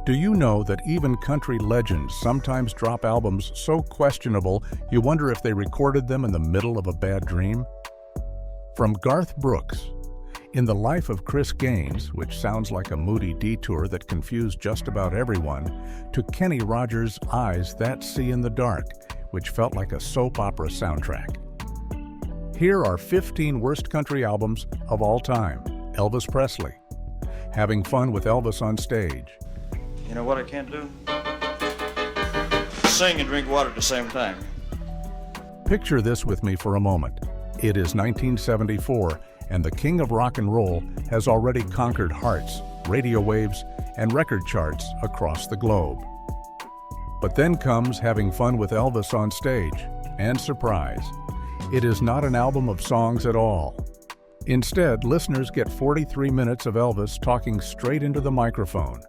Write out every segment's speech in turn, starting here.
Do you know that even country legends sometimes drop albums so questionable you wonder if they recorded them in the middle of a bad dream? From Garth Brooks, In the Life of Chris Gaines, which sounds like a moody detour that confused just about everyone, to Kenny Rogers' Eyes That See in the Dark, which felt like a soap opera soundtrack. Here are 15 worst country albums of all time. Elvis Presley. Having Fun with Elvis on Stage. You know what I can't do? Sing and drink water at the same time. Picture this with me for a moment. It is 1974, and the king of rock and roll has already conquered hearts, radio waves, and record charts across the globe. But then comes Having Fun with Elvis on Stage, and surprise, it is not an album of songs at all. Instead, listeners get 43 minutes of Elvis talking straight into the microphone.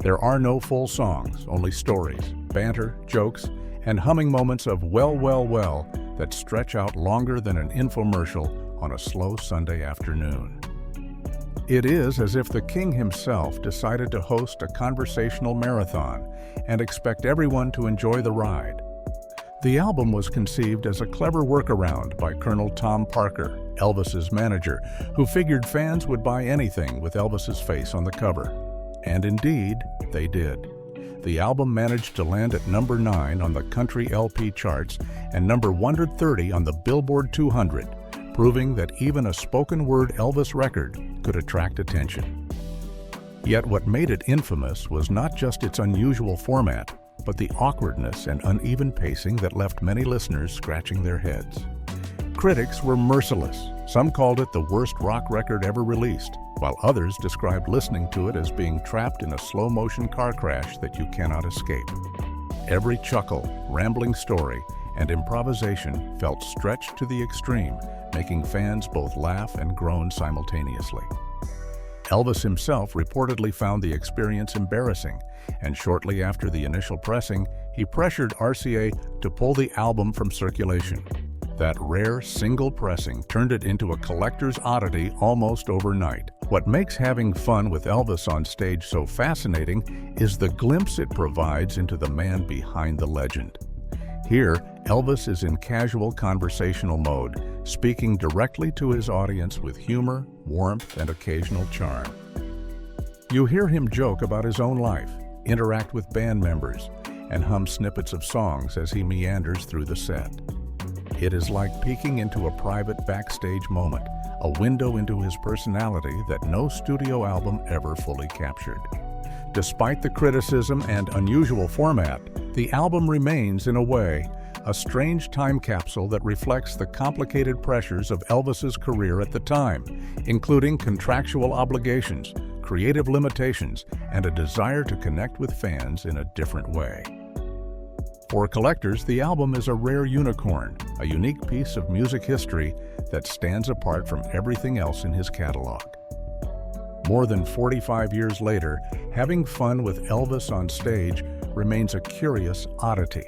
There are no full songs, only stories, banter, jokes, and humming moments of well, well, well that stretch out longer than an infomercial on a slow Sunday afternoon. It is as if the king himself decided to host a conversational marathon and expect everyone to enjoy the ride. The album was conceived as a clever workaround by Colonel Tom Parker, Elvis's manager, who figured fans would buy anything with Elvis's face on the cover. And indeed, they did. The album managed to land at number 9 on the country LP charts and number 130 on the Billboard 200, proving that even a spoken-word Elvis record could attract attention. Yet what made it infamous was not just its unusual format, but the awkwardness and uneven pacing that left many listeners scratching their heads. Critics were merciless. Some called it the worst rock record ever released, while others described listening to it as being trapped in a slow-motion car crash that you cannot escape. Every chuckle, rambling story, and improvisation felt stretched to the extreme, making fans both laugh and groan simultaneously. Elvis himself reportedly found the experience embarrassing, and shortly after the initial pressing, he pressured RCA to pull the album from circulation. That rare single pressing turned it into a collector's oddity almost overnight. What makes Having Fun with Elvis on Stage so fascinating is the glimpse it provides into the man behind the legend. Here, Elvis is in casual conversational mode, speaking directly to his audience with humor, warmth, and occasional charm. You hear him joke about his own life, interact with band members, and hum snippets of songs as he meanders through the set. It is like peeking into a private backstage moment, a window into his personality that no studio album ever fully captured. Despite the criticism and unusual format, the album remains, in a way, a strange time capsule that reflects the complicated pressures of Elvis's career at the time, including contractual obligations, creative limitations, and a desire to connect with fans in a different way. For collectors, the album is a rare unicorn, a unique piece of music history that stands apart from everything else in his catalog. More than 45 years later, Having Fun with Elvis on Stage remains a curious oddity.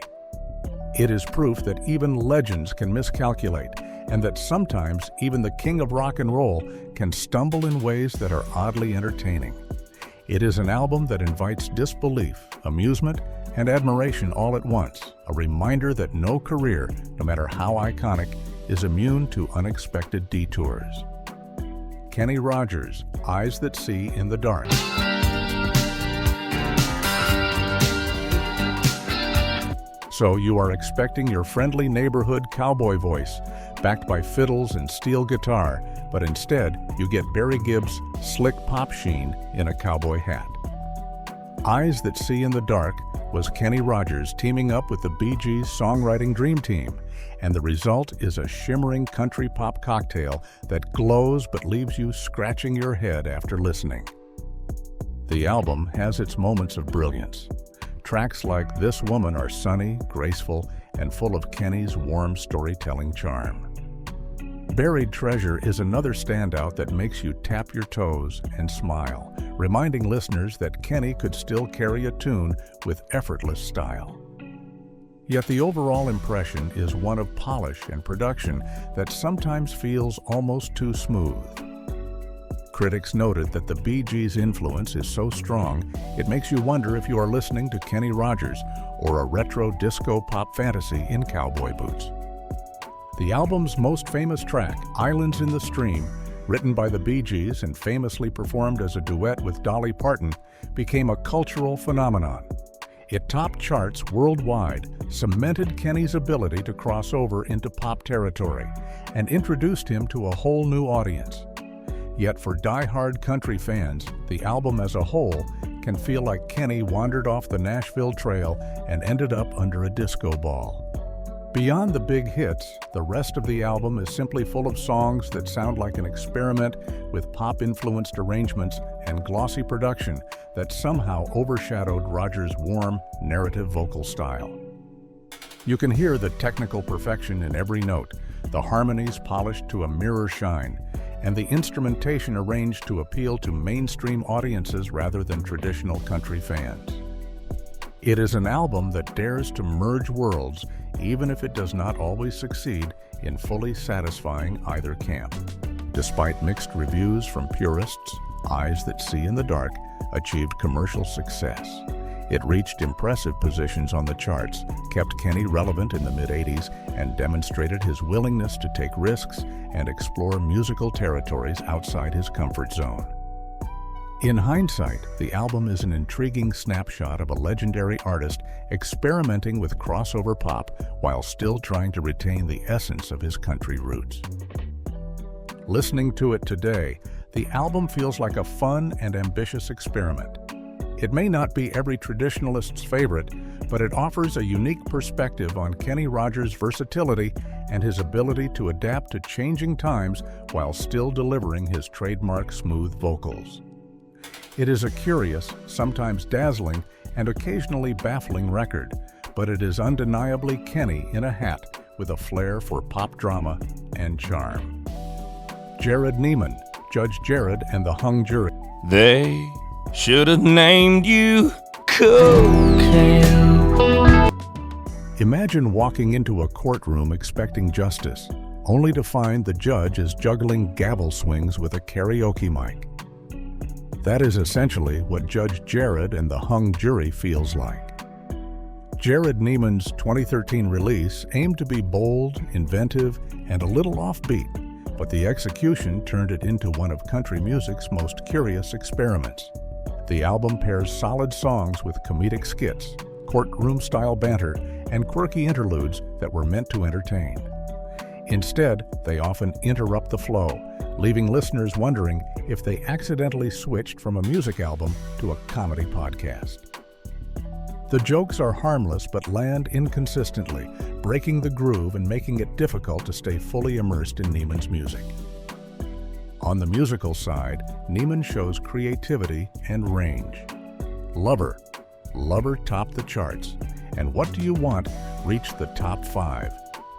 It is proof that even legends can miscalculate, and that sometimes even the king of rock and roll can stumble in ways that are oddly entertaining. It is an album that invites disbelief, amusement, and admiration all at once, a reminder that no career, no matter how iconic, is immune to unexpected detours. Kenny Rogers, Eyes That See in the Dark. So you are expecting your friendly neighborhood cowboy voice, backed by fiddles and steel guitar, but instead you get Barry Gibb's slick pop sheen in a cowboy hat. Eyes That See in the Dark was Kenny Rogers teaming up with the Bee Gees songwriting dream team, and the result is a shimmering country pop cocktail that glows but leaves you scratching your head after listening. The album has its moments of brilliance. Tracks like This Woman are sunny, graceful, and full of Kenny's warm storytelling charm. Buried Treasure is another standout that makes you tap your toes and smile, reminding listeners that Kenny could still carry a tune with effortless style. Yet the overall impression is one of polish and production that sometimes feels almost too smooth. Critics noted that the Bee Gees' influence is so strong, it makes you wonder if you are listening to Kenny Rogers or a retro disco pop fantasy in cowboy boots. The album's most famous track, Islands in the Stream, written by the Bee Gees and famously performed as a duet with Dolly Parton, became a cultural phenomenon. It topped charts worldwide, cemented Kenny's ability to cross over into pop territory, and introduced him to a whole new audience. Yet for die-hard country fans, the album as a whole can feel like Kenny wandered off the Nashville Trail and ended up under a disco ball. Beyond the big hits, the rest of the album is simply full of songs that sound like an experiment with pop-influenced arrangements and glossy production that somehow overshadowed Rogers' warm, narrative vocal style. You can hear the technical perfection in every note, the harmonies polished to a mirror shine, and the instrumentation arranged to appeal to mainstream audiences rather than traditional country fans. It is an album that dares to merge worlds, even if it does not always succeed in fully satisfying either camp. Despite mixed reviews from purists, Eyes That See in the Dark achieved commercial success. It reached impressive positions on the charts, kept Kenny relevant in the mid-'80s, and demonstrated his willingness to take risks and explore musical territories outside his comfort zone. In hindsight, the album is an intriguing snapshot of a legendary artist experimenting with crossover pop while still trying to retain the essence of his country roots. Listening to it today, the album feels like a fun and ambitious experiment. It may not be every traditionalist's favorite, but it offers a unique perspective on Kenny Rogers' versatility and his ability to adapt to changing times while still delivering his trademark smooth vocals. It is a curious, sometimes dazzling, and occasionally baffling record, but it is undeniably Kenny in a hat with a flair for pop drama and charm. Jared Neiman, Judge Jared and the Hung Jury. They should have named you Cocaine. Imagine walking into a courtroom expecting justice, only to find the judge is juggling gavel swings with a karaoke mic. That is essentially what Judge Jared and the Hung Jury feels like. Jared Neiman's 2013 release aimed to be bold, inventive, and a little offbeat, but the execution turned it into one of country music's most curious experiments. The album pairs solid songs with comedic skits, courtroom-style banter, and quirky interludes that were meant to entertain. Instead, they often interrupt the flow, leaving listeners wondering if they accidentally switched from a music album to a comedy podcast. The jokes are harmless but land inconsistently, breaking the groove and making it difficult to stay fully immersed in Neiman's music. On the musical side, Neiman shows creativity and range. Lover topped the charts, and What Do You Want reached the top 5,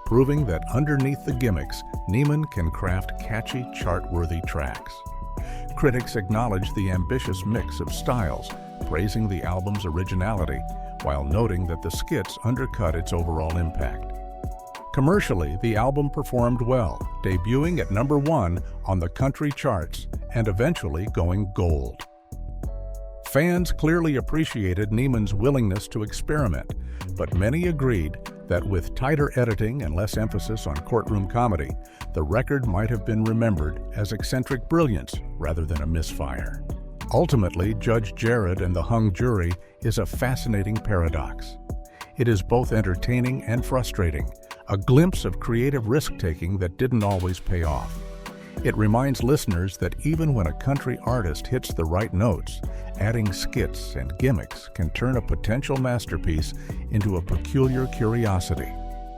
proving that underneath the gimmicks, Neiman can craft catchy, chart-worthy tracks. Critics acknowledge the ambitious mix of styles, praising the album's originality, while noting that the skits undercut its overall impact. Commercially, the album performed well, debuting at number 1 on the country charts and eventually going gold. Fans clearly appreciated Neiman's willingness to experiment, but many agreed that with tighter editing and less emphasis on courtroom comedy, the record might have been remembered as eccentric brilliance rather than a misfire. Ultimately, Judge Jared and the Hung Jury is a fascinating paradox. It is both entertaining and frustrating, a glimpse of creative risk-taking that didn't always pay off. It reminds listeners that even when a country artist hits the right notes, adding skits and gimmicks can turn a potential masterpiece into a peculiar curiosity.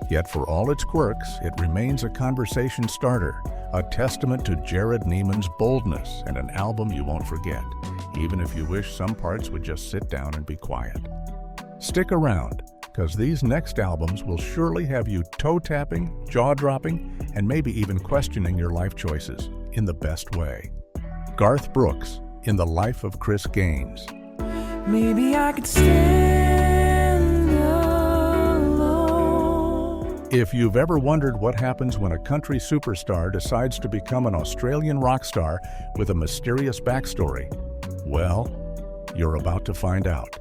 Yet for all its quirks, it remains a conversation starter, a testament to Jared Neiman's boldness and an album you won't forget, even if you wish some parts would just sit down and be quiet. Stick around, because these next albums will surely have you toe-tapping, jaw-dropping, and maybe even questioning your life choices in the best way. Garth Brooks, In the Life of Chris Gaines. Maybe I could stand alone. If you've ever wondered what happens when a country superstar decides to become an Australian rock star with a mysterious backstory, well, you're about to find out.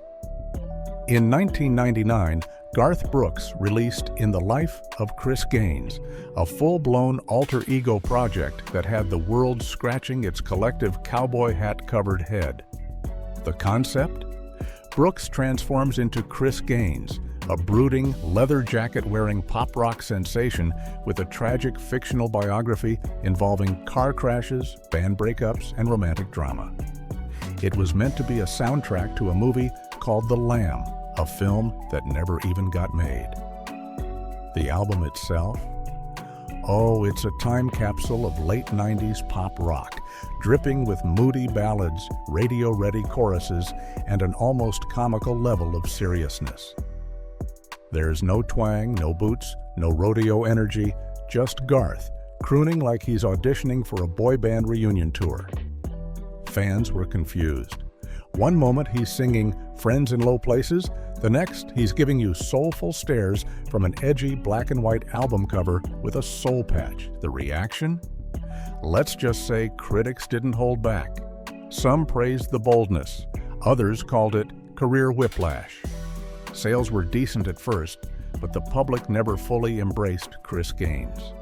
In 1999, Garth Brooks released In the Life of Chris Gaines, a full-blown alter ego project that had the world scratching its collective cowboy hat-covered head. The concept? Brooks transforms into Chris Gaines, a brooding, leather jacket-wearing pop rock sensation with a tragic fictional biography involving car crashes, band breakups, and romantic drama. It was meant to be a soundtrack to a movie called The Lamb, a film that never even got made. The album itself? Oh, it's a time capsule of late 90s pop rock, dripping with moody ballads, radio-ready choruses, and an almost comical level of seriousness. There's no twang, no boots, no rodeo energy, just Garth, crooning like he's auditioning for a boy band reunion tour. Fans were confused. One moment he's singing Friends in Low Places, the next he's giving you soulful stares from an edgy black and white album cover with a soul patch. The reaction? Let's just say critics didn't hold back. Some praised the boldness, others called it career whiplash. Sales were decent at first, but the public never fully embraced Chris Gaines.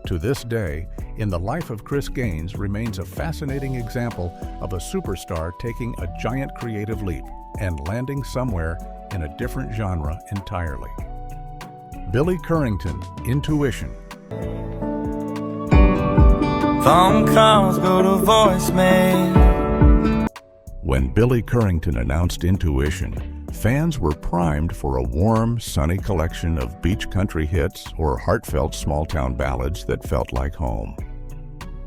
To this day, In the Life of Chris Gaines remains a fascinating example of a superstar taking a giant creative leap and landing somewhere in a different genre entirely. Billy Currington, Intuition. Phone calls go to voicemail. When Billy Currington announced Intuition, fans were primed for a warm, sunny collection of beach country hits or heartfelt small-town ballads that felt like home.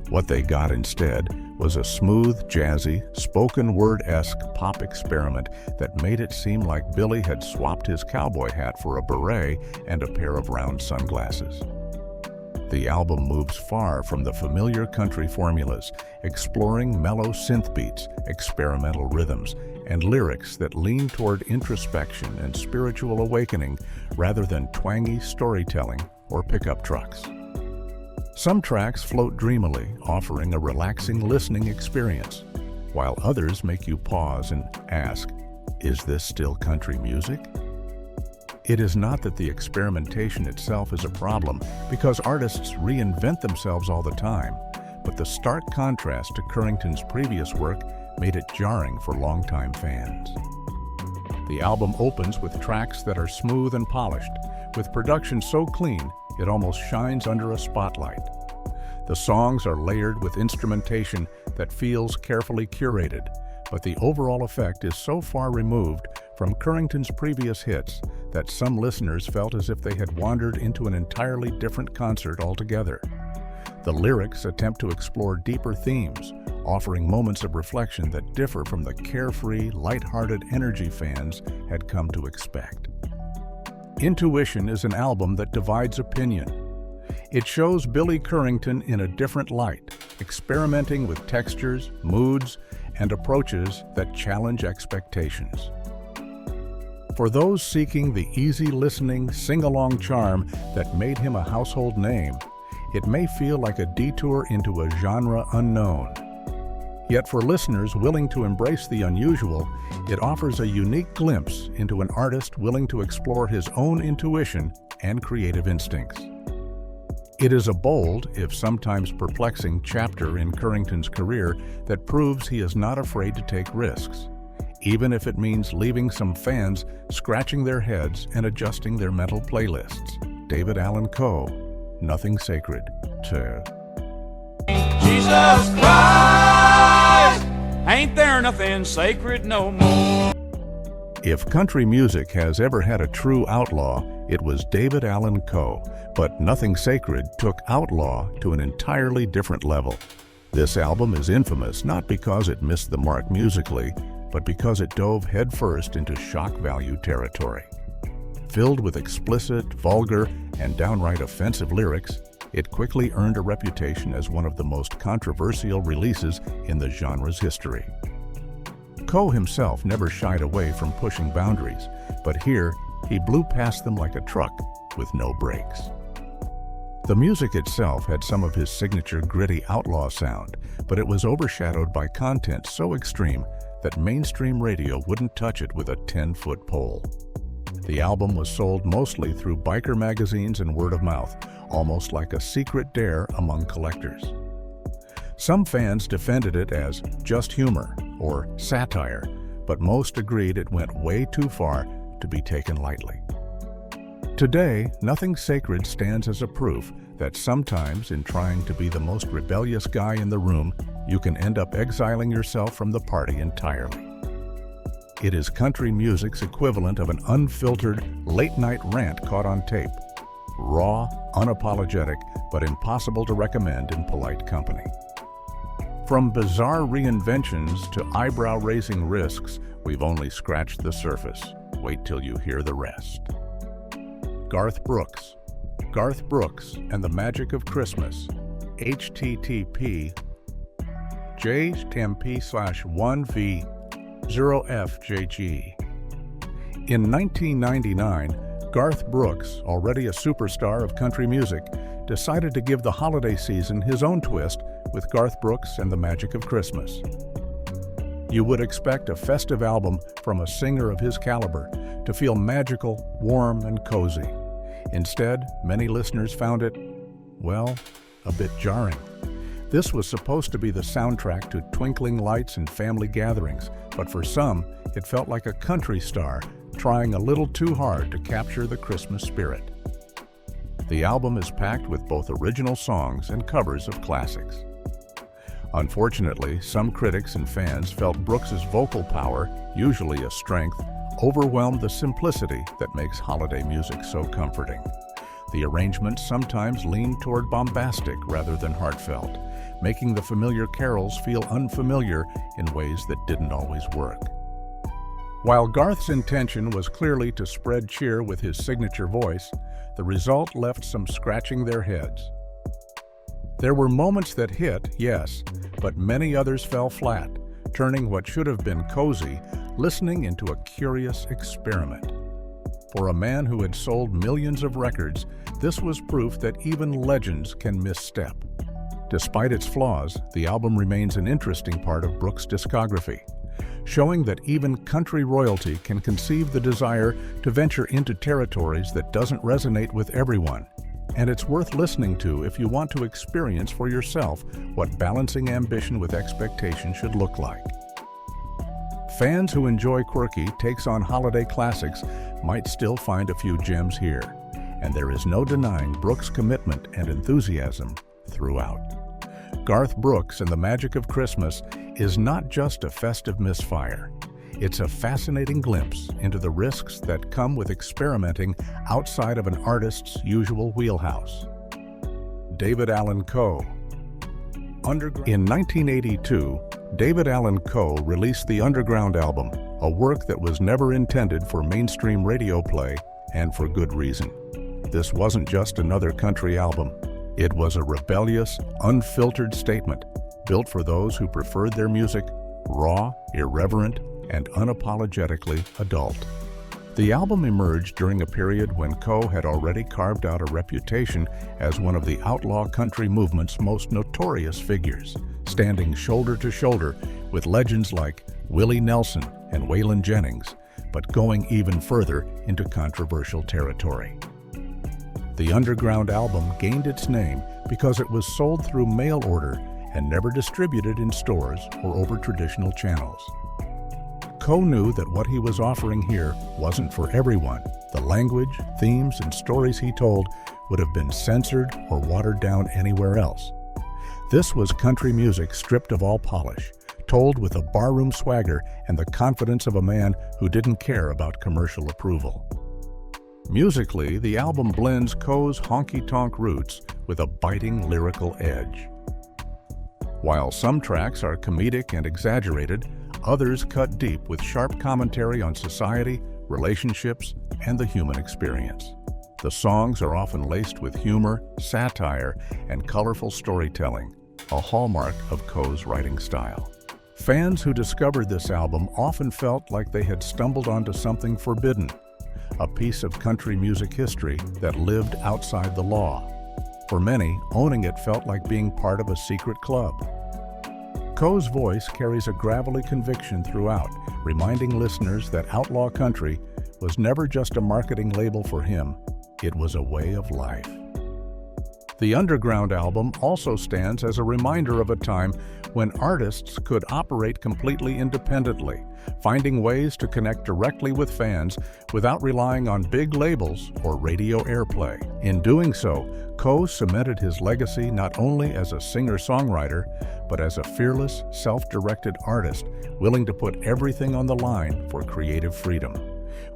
What they got instead was a smooth, jazzy, spoken word-esque pop experiment that made it seem like Billy had swapped his cowboy hat for a beret and a pair of round sunglasses. The album moves far from the familiar country formulas, exploring mellow synth beats, experimental rhythms, and lyrics that lean toward introspection and spiritual awakening rather than twangy storytelling or pickup trucks. Some tracks float dreamily, offering a relaxing listening experience, while others make you pause and ask, is this still country music? It is not that the experimentation itself is a problem, because artists reinvent themselves all the time, but the stark contrast to Currington's previous work made it jarring for longtime fans. The album opens with tracks that are smooth and polished, with production so clean it almost shines under a spotlight. The songs are layered with instrumentation that feels carefully curated, but the overall effect is so far removed from Currington's previous hits that some listeners felt as if they had wandered into an entirely different concert altogether. The lyrics attempt to explore deeper themes, offering moments of reflection that differ from the carefree, lighthearted energy fans had come to expect. Intuition is an album that divides opinion. It shows Billy Currington in a different light, experimenting with textures, moods, and approaches that challenge expectations. For those seeking the easy listening, sing-along charm that made him a household name, it may feel like a detour into a genre unknown. Yet for listeners willing to embrace the unusual, it offers a unique glimpse into an artist willing to explore his own intuition and creative instincts. It is a bold, if sometimes perplexing, chapter in Currington's career that proves he is not afraid to take risks, even if it means leaving some fans scratching their heads and adjusting their mental playlists. David Allan Coe, Nothing Sacred, 2. Jesus Christ, ain't there nothing sacred no more. If country music has ever had a true outlaw, it was David Allan Coe, but Nothing Sacred took outlaw to an entirely different level. This album is infamous not because it missed the mark musically, but because it dove headfirst into shock value territory. Filled with explicit, vulgar, and downright offensive lyrics, it quickly earned a reputation as one of the most controversial releases in the genre's history. Coe himself never shied away from pushing boundaries, but here he blew past them like a truck, with no breaks. The music itself had some of his signature gritty outlaw sound, but it was overshadowed by content so extreme that mainstream radio wouldn't touch it with a 10-foot pole. The album was sold mostly through biker magazines and word of mouth, almost like a secret dare among collectors. Some fans defended it as just humor or satire, but most agreed it went way too far to be taken lightly. Today, Nothing Sacred stands as a proof that sometimes in trying to be the most rebellious guy in the room, you can end up exiling yourself from the party entirely. It is country music's equivalent of an unfiltered, late-night rant caught on tape. Raw, unapologetic, but impossible to recommend in polite company. From bizarre reinventions to eyebrow-raising risks, we've only scratched the surface. Wait till you hear the rest. Garth Brooks. Garth Brooks and the Magic of Christmas. http j/1v0fjg. In 1999, Garth Brooks, already a superstar of country music, decided to give the holiday season his own twist with Garth Brooks and the Magic of Christmas. You would expect a festive album from a singer of his caliber to feel magical, warm, and cozy. Instead, many listeners found it, well, a bit jarring. This was supposed to be the soundtrack to twinkling lights and family gatherings, but for some, it felt like a country star trying a little too hard to capture the Christmas spirit. The album is packed with both original songs and covers of classics. Unfortunately, some critics and fans felt Brooks's vocal power, usually a strength, overwhelmed the simplicity that makes holiday music so comforting. The arrangements sometimes leaned toward bombastic rather than heartfelt, making the familiar carols feel unfamiliar in ways that didn't always work. While Garth's intention was clearly to spread cheer with his signature voice, the result left some scratching their heads. There were moments that hit, yes, but many others fell flat, turning what should have been cozy listening into a curious experiment. For a man who had sold millions of records, this was proof that even legends can misstep. Despite its flaws, the album remains an interesting part of Brooks' discography, showing that even country royalty can conceive the desire to venture into territories that doesn't resonate with everyone. And it's worth listening to if you want to experience for yourself what balancing ambition with expectation should look like. Fans who enjoy quirky takes on holiday classics might still find a few gems here, and there is no denying Brooks' commitment and enthusiasm throughout. Garth Brooks and the Magic of Christmas is not just a festive misfire. It's a fascinating glimpse into the risks that come with experimenting outside of an artist's usual wheelhouse. David Allan Coe. In 1982, David Allan Coe released the Underground album, a work that was never intended for mainstream radio play, and for good reason. This wasn't just another country album. It was a rebellious, unfiltered statement, built for those who preferred their music raw, irreverent, and unapologetically adult. The album emerged during a period when Coe had already carved out a reputation as one of the outlaw country movement's most notorious figures, standing shoulder to shoulder with legends like Willie Nelson and Waylon Jennings, but going even further into controversial territory. The Underground album gained its name because it was sold through mail order and never distributed in stores or over traditional channels. Coe knew that what he was offering here wasn't for everyone. The language, themes, and stories he told would have been censored or watered down anywhere else. This was country music stripped of all polish, told with a barroom swagger and the confidence of a man who didn't care about commercial approval. Musically, the album blends Coe's honky-tonk roots with a biting lyrical edge. While some tracks are comedic and exaggerated, others cut deep with sharp commentary on society, relationships, and the human experience. The songs are often laced with humor, satire, and colorful storytelling, a hallmark of Coe's writing style. Fans who discovered this album often felt like they had stumbled onto something forbidden, a piece of country music history that lived outside the law. For many, owning it felt like being part of a secret club. Coe's voice carries a gravelly conviction throughout, reminding listeners that outlaw country was never just a marketing label for him, it was a way of life. The Underground album also stands as a reminder of a time when artists could operate completely independently, finding ways to connect directly with fans without relying on big labels or radio airplay. In doing so, Coe cemented his legacy not only as a singer-songwriter, but as a fearless, self-directed artist willing to put everything on the line for creative freedom.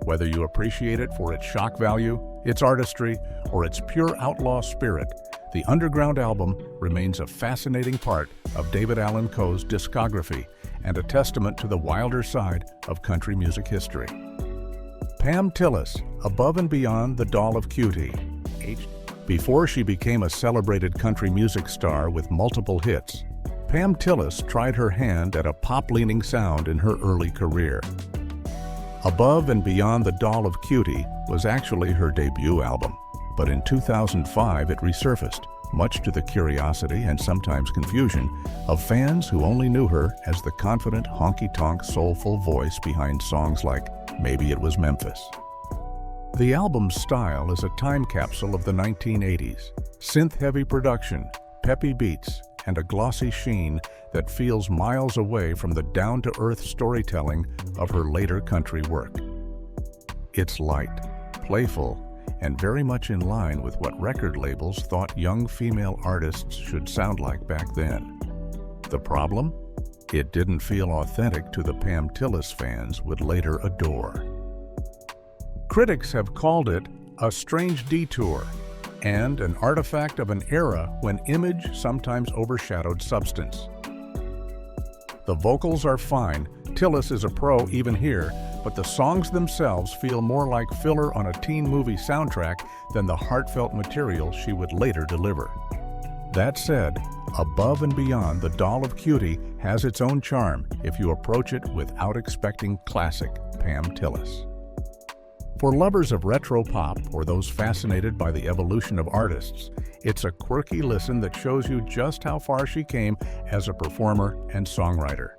Whether you appreciate it for its shock value, its artistry, or its pure outlaw spirit, the Underground album remains a fascinating part of David Allan Coe's discography and a testament to the wilder side of country music history. Pam Tillis, Above and Beyond the Doll of Cutie. Before she became a celebrated country music star with multiple hits, Pam Tillis tried her hand at a pop-leaning sound in her early career. Above and Beyond the Doll of Cutie was actually her debut album, but in 2005 it resurfaced, much to the curiosity and sometimes confusion of fans who only knew her as the confident, honky-tonk, soulful voice behind songs like Maybe It Was Memphis. The album's style is a time capsule of the 1980s, synth-heavy production, peppy beats, and a glossy sheen that feels miles away from the down-to-earth storytelling of her later country work. It's light, playful, and very much in line with what record labels thought young female artists should sound like back then. The problem? It didn't feel authentic to the Pam Tillis fans would later adore. Critics have called it a strange detour and an artifact of an era when image sometimes overshadowed substance. The vocals are fine, Tillis is a pro even here, but the songs themselves feel more like filler on a teen movie soundtrack than the heartfelt material she would later deliver. That said, Above and Beyond the Doll of Cutie has its own charm if you approach it without expecting classic Pam Tillis. For lovers of retro pop or those fascinated by the evolution of artists, it's a quirky listen that shows you just how far she came as a performer and songwriter.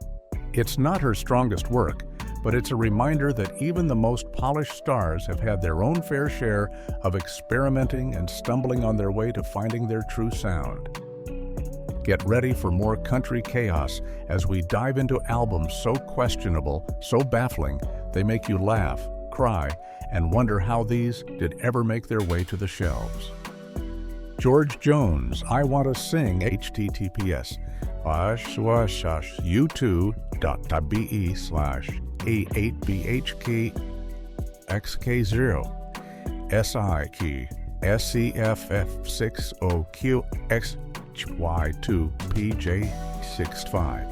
It's not her strongest work, but it's a reminder that even the most polished stars have had their own fair share of experimenting and stumbling on their way to finding their true sound. Get ready for more country chaos as we dive into albums so questionable, so baffling, they make you laugh, cry, and wonder how these did ever make their way to the shelves. George Jones, I Want to Sing, https://u2.be/a8bhkxk0 SI SCFF6OQXY2PJ65.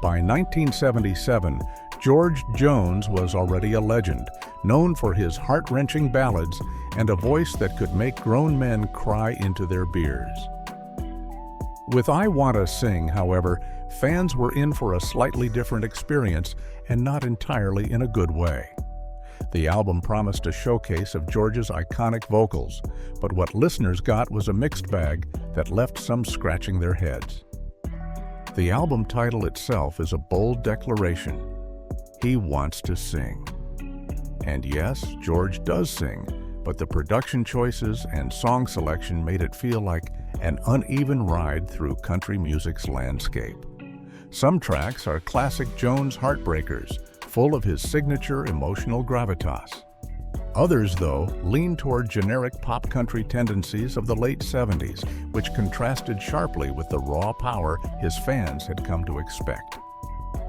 By 1977, George Jones was already a legend, known for his heart-wrenching ballads and a voice that could make grown men cry into their beers. With I Want to Sing, however, fans were in for a slightly different experience and not entirely in a good way. The album promised a showcase of George's iconic vocals, but what listeners got was a mixed bag that left some scratching their heads. The album title itself is a bold declaration. He wants to sing. And yes, George does sing, but the production choices and song selection made it feel like an uneven ride through country music's landscape. Some tracks are classic Jones heartbreakers, full of his signature emotional gravitas. Others, though, lean toward generic pop country tendencies of the late 70s, which contrasted sharply with the raw power his fans had come to expect.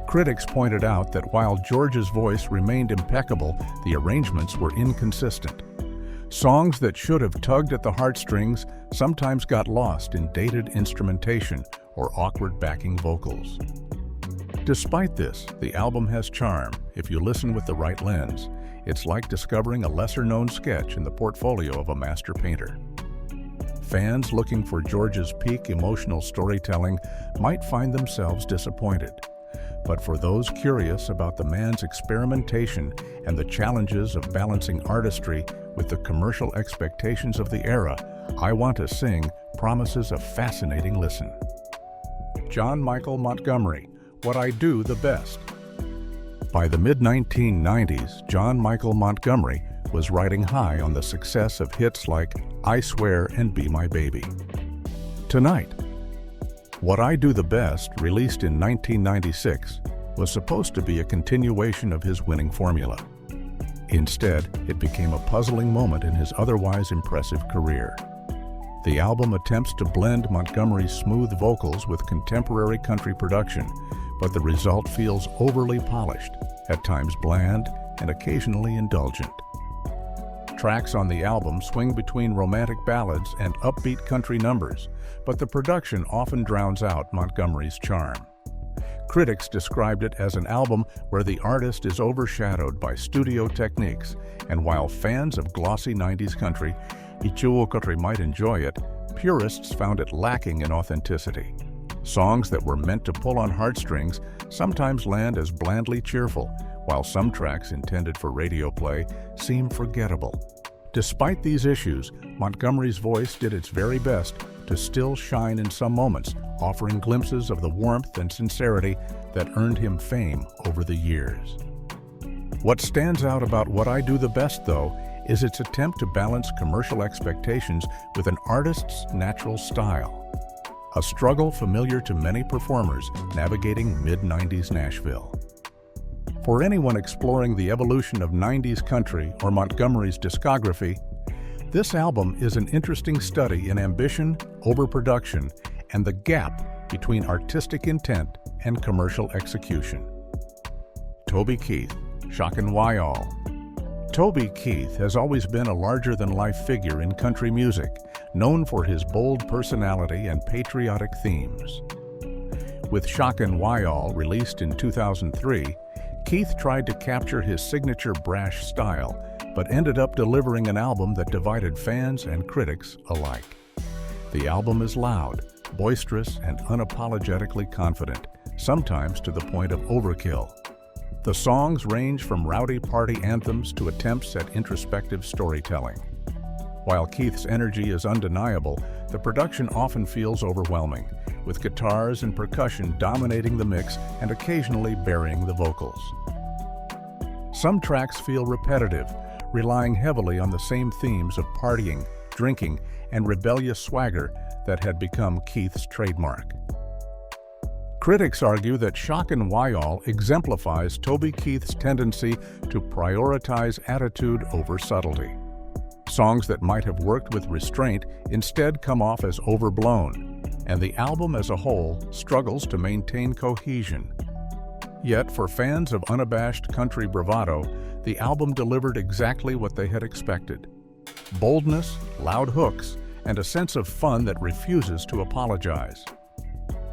Critics pointed out that while George's voice remained impeccable, the arrangements were inconsistent. Songs that should have tugged at the heartstrings sometimes got lost in dated instrumentation or awkward backing vocals. Despite this, the album has charm if you listen with the right lens. It's like discovering a lesser-known sketch in the portfolio of a master painter. Fans looking for George's peak emotional storytelling might find themselves disappointed. but for those curious about the man's experimentation and the challenges of balancing artistry with the commercial expectations of the era, I Want to Sing promises a fascinating listen. John Michael Montgomery, What I Do the Best. By the mid-1990s, John Michael Montgomery was riding high on the success of hits like I Swear and Be My Baby. Tonight, What I Do the Best, released in 1996, was supposed to be a continuation of his winning formula. Instead, it became a puzzling moment in his otherwise impressive career. The album attempts to blend Montgomery's smooth vocals with contemporary country production, but the result feels overly polished, at times bland, and occasionally indulgent. Tracks on the album swing between romantic ballads and upbeat country numbers, but the production often drowns out Montgomery's charm. Critics described it as an album where the artist is overshadowed by studio techniques, and while fans of glossy 90s country might enjoy it, purists found it lacking in authenticity. Songs that were meant to pull on heartstrings sometimes land as blandly cheerful, while some tracks intended for radio play seem forgettable. Despite these issues, Montgomery's voice did its very best to still shine in some moments, offering glimpses of the warmth and sincerity that earned him fame over the years. What stands out about What I Do the Best, though, is its attempt to balance commercial expectations with an artist's natural style, a struggle familiar to many performers navigating mid-90s Nashville. For anyone exploring the evolution of 90s country or Montgomery's discography, this album is an interesting study in ambition, overproduction, and the gap between artistic intent and commercial execution. Toby Keith, Shockin' Wyall. Toby Keith has always been a larger-than-life figure in country music, known for his bold personality and patriotic themes. With Shockin' Wyall, released in 2003, Keith tried to capture his signature brash style, but ended up delivering an album that divided fans and critics alike. The album is loud, boisterous, and unapologetically confident, sometimes to the point of overkill. The songs range from rowdy party anthems to attempts at introspective storytelling. While Keith's energy is undeniable, the production often feels overwhelming, with guitars and percussion dominating the mix and occasionally burying the vocals. Some tracks feel repetitive, relying heavily on the same themes of partying, drinking, and rebellious swagger that had become Keith's trademark. Critics argue that Shockin' Wyall exemplifies Toby Keith's tendency to prioritize attitude over subtlety. Songs that might have worked with restraint instead come off as overblown, and the album as a whole struggles to maintain cohesion. Yet, for fans of unabashed country bravado, the album delivered exactly what they had expected: boldness, loud hooks, and a sense of fun that refuses to apologize.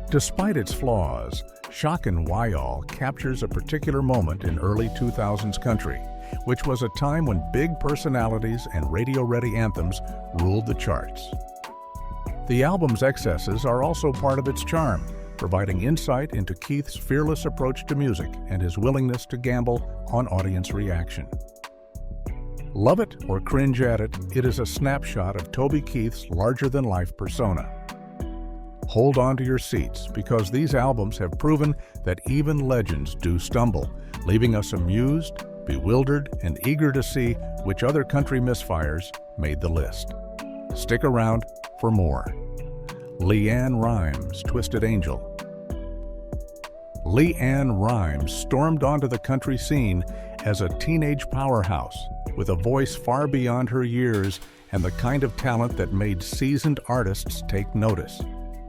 Despite its flaws, Shockin' Wyall captures a particular moment in early 2000s country, which was a time when big personalities and radio-ready anthems ruled the charts. The album's excesses are also part of its charm, providing insight into Keith's fearless approach to music and his willingness to gamble on audience reaction. Love it or cringe at it, it is a snapshot of Toby Keith's larger-than-life persona. Hold on to your seats, because these albums have proven that even legends do stumble, leaving us amused, bewildered, and eager to see which other country misfires made the list. Stick around for more. LeAnn Rimes, Twisted Angel. LeAnn Rimes stormed onto the country scene as a teenage powerhouse, with a voice far beyond her years and the kind of talent that made seasoned artists take notice.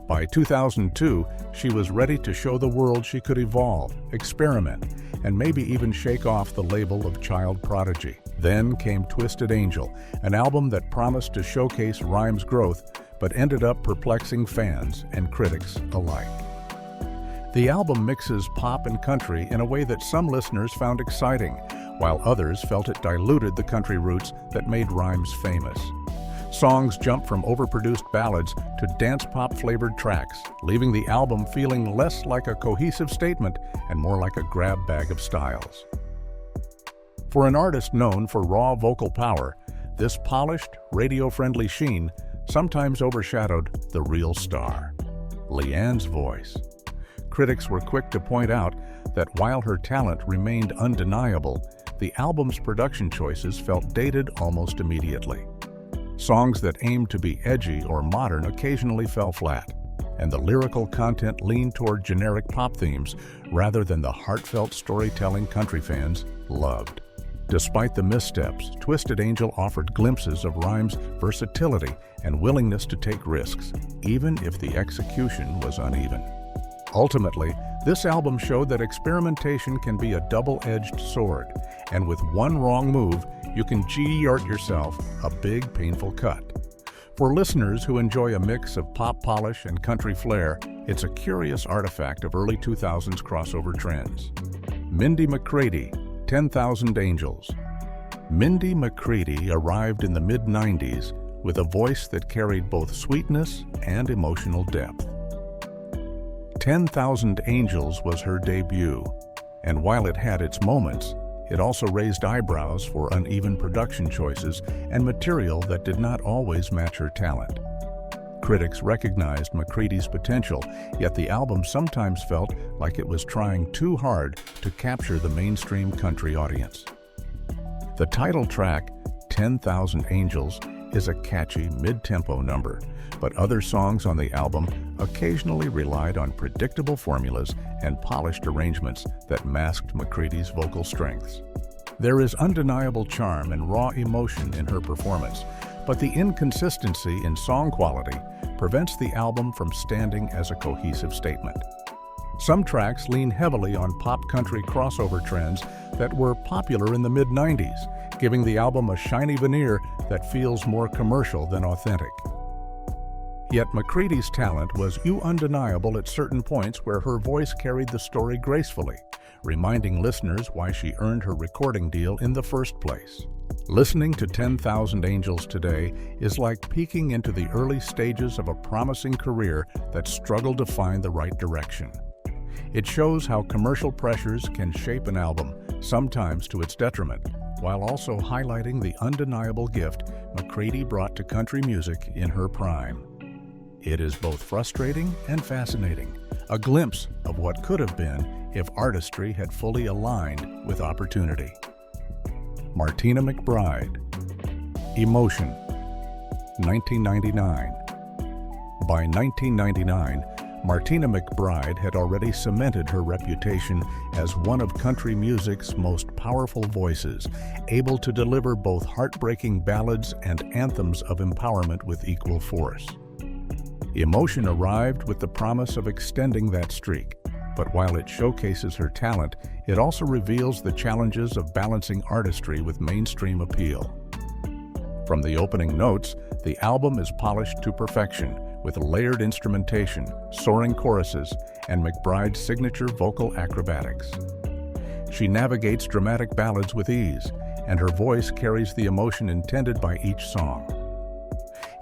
By 2002, she was ready to show the world she could evolve, experiment, and maybe even shake off the label of child prodigy. Then came Twisted Angel, an album that promised to showcase Rimes' growth, but ended up perplexing fans and critics alike. The album mixes pop and country in a way that some listeners found exciting, while others felt it diluted the country roots that made Rimes famous. Songs jump from overproduced ballads to dance-pop-flavored tracks, leaving the album feeling less like a cohesive statement and more like a grab bag of styles. For an artist known for raw vocal power, this polished, radio-friendly sheen sometimes overshadowed the real star, Leanne's voice. Critics were quick to point out that while her talent remained undeniable, the album's production choices felt dated almost immediately. Songs that aimed to be edgy or modern occasionally fell flat, and the lyrical content leaned toward generic pop themes rather than the heartfelt storytelling country fans loved. Despite the missteps, Twisted Angel offered glimpses of Rhymes' versatility and willingness to take risks, even if the execution was uneven. Ultimately, this album showed that experimentation can be a double-edged sword, and with one wrong move, you can G-yart yourself a big, painful cut. For listeners who enjoy a mix of pop polish and country flair, it's a curious artifact of early 2000s crossover trends. Mindy McCready, 10,000 Angels. Mindy McCready arrived in the mid-90s with a voice that carried both sweetness and emotional depth. 10,000 Angels was her debut, and while it had its moments, it also raised eyebrows for uneven production choices and material that did not always match her talent. Critics recognized McCready's potential, yet the album sometimes felt like it was trying too hard to capture the mainstream country audience. The title track, 10,000 Angels, is a catchy mid-tempo number, but other songs on the album occasionally relied on predictable formulas and polished arrangements that masked McCready's vocal strengths. There is undeniable charm and raw emotion in her performance, but the inconsistency in song quality prevents the album from standing as a cohesive statement. Some tracks lean heavily on pop country crossover trends that were popular in the mid-90s, giving the album a shiny veneer that feels more commercial than authentic. Yet McCready's talent was undeniable at certain points where her voice carried the story gracefully, reminding listeners why she earned her recording deal in the first place. Listening to 10,000 Angels today is like peeking into the early stages of a promising career that struggled to find the right direction. It shows how commercial pressures can shape an album, sometimes to its detriment, while also highlighting the undeniable gift McCready brought to country music in her prime. It is both frustrating and fascinating, a glimpse of what could have been if artistry had fully aligned with opportunity. Martina McBride, Emotion, 1999. By 1999, Martina McBride had already cemented her reputation as one of country music's most powerful voices, able to deliver both heartbreaking ballads and anthems of empowerment with equal force. Emotion arrived with the promise of extending that streak, but while it showcases her talent, it also reveals the challenges of balancing artistry with mainstream appeal. From the opening notes, the album is polished to perfection, with layered instrumentation, soaring choruses, and McBride's signature vocal acrobatics. She navigates dramatic ballads with ease, and her voice carries the emotion intended by each song.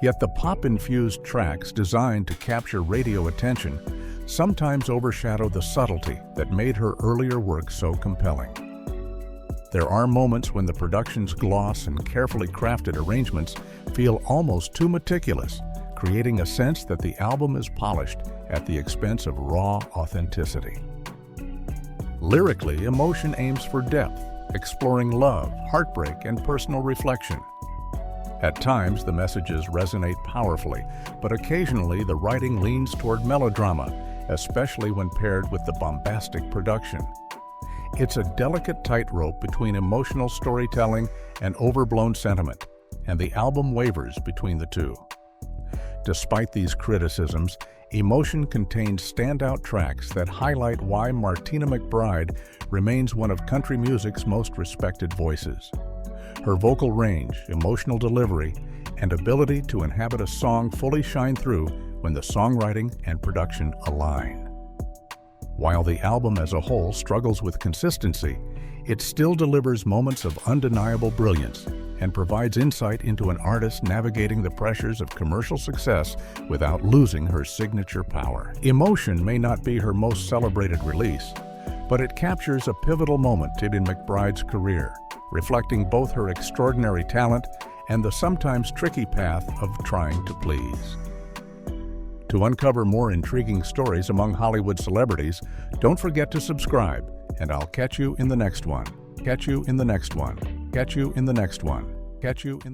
Yet the pop-infused tracks designed to capture radio attention sometimes overshadow the subtlety that made her earlier work so compelling. There are moments when the production's gloss and carefully crafted arrangements feel almost too meticulous, creating a sense that the album is polished at the expense of raw authenticity. Lyrically, Emotion aims for depth, exploring love, heartbreak, and personal reflection. At times, the messages resonate powerfully, but occasionally the writing leans toward melodrama, especially when paired with the bombastic production. It's a delicate tightrope between emotional storytelling and overblown sentiment, and the album wavers between the two. Despite these criticisms, Emotion contains standout tracks that highlight why Martina McBride remains one of country music's most respected voices. Her vocal range, emotional delivery, and ability to inhabit a song fully shine through when the songwriting and production align. While the album as a whole struggles with consistency, it still delivers moments of undeniable brilliance, and provides insight into an artist navigating the pressures of commercial success without losing her signature power. Emotion may not be her most celebrated release, but it captures a pivotal moment in McBride's career, reflecting both her extraordinary talent and the sometimes tricky path of trying to please. To uncover more intriguing stories among Hollywood celebrities, don't forget to subscribe, and I'll catch you in the next one. Catch you in the next one. Catch you in the next one. Catch you in the